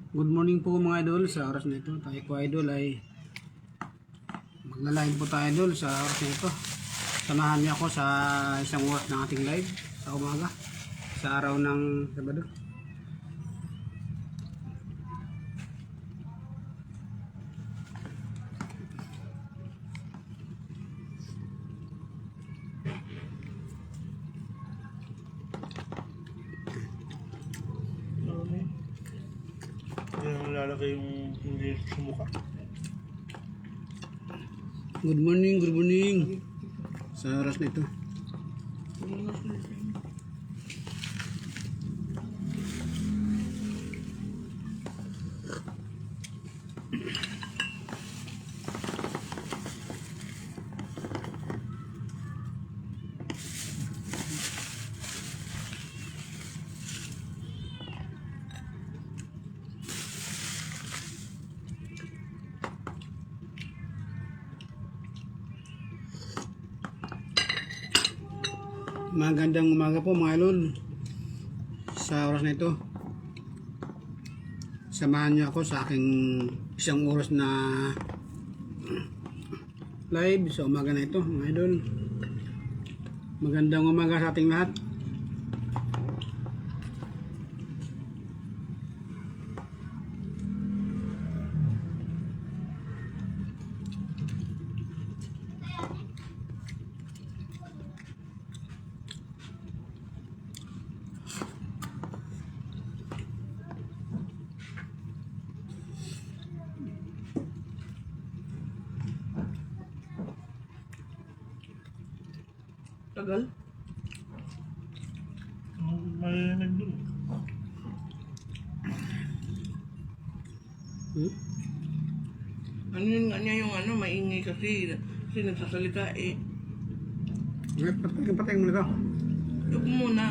Good morning po mga idol. Sa oras na ito, tayo po idol ay maglalive po tayo idol sa oras na ito. Samahan niyo ako sa isang oras ng ating live sa umaga, sa araw ng Sabado. Yung lalagay yung hindi sa mukha. Good morning sa oras na ito. Magandang umaga po mga idol. Sa oras na ito, samahan niyo ako sa aking isang oras na live sa umaga na ito mga idol. Magandang umaga sa ating lahat. Tagal? Marinig dun. Ano yun nga niya yung maingay kasi nagsasalita eh. Patay mo na ito. Ayoko muna.